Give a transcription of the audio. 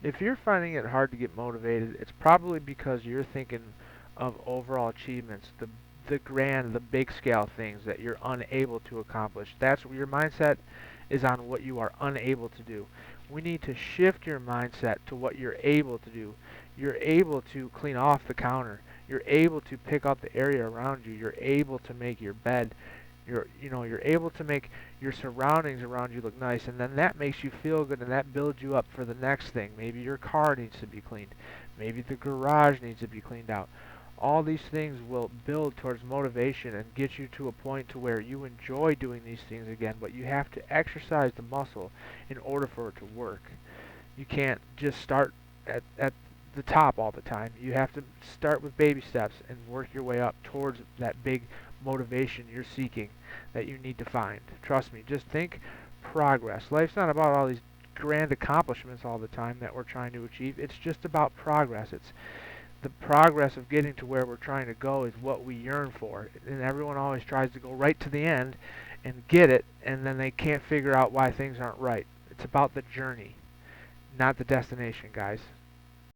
If you're finding it hard to get motivated, it's probably because you're thinking of overall achievements, the grand, the big scale things that you're unable to accomplish. That's what your mindset is on, what you are unable to do. We need to shift your mindset to what you're able to do. You're able to clean off the counter. You're able to pick up the area around you. You're able to make your bed. You're able to make your surroundings around you look nice, and then that makes you feel good, and that builds you up for the next thing. Maybe your car needs to be cleaned. Maybe the garage needs to be cleaned out. All these things will build towards motivation and get you to a point to where you enjoy doing these things again, but you have to exercise the muscle in order for it to work. You can't just start at the top all the time. You have to start with baby steps and work your way up towards that big motivation you're seeking that you need to find. Trust me, just think progress. Life's not about all these grand accomplishments all the time that we're trying to achieve. It's just about progress. It's the progress of getting to where we're trying to go is what we yearn for. And everyone always tries to go right to the end and get it, and then they can't figure out why things aren't right. It's about the journey, not the destination, guys.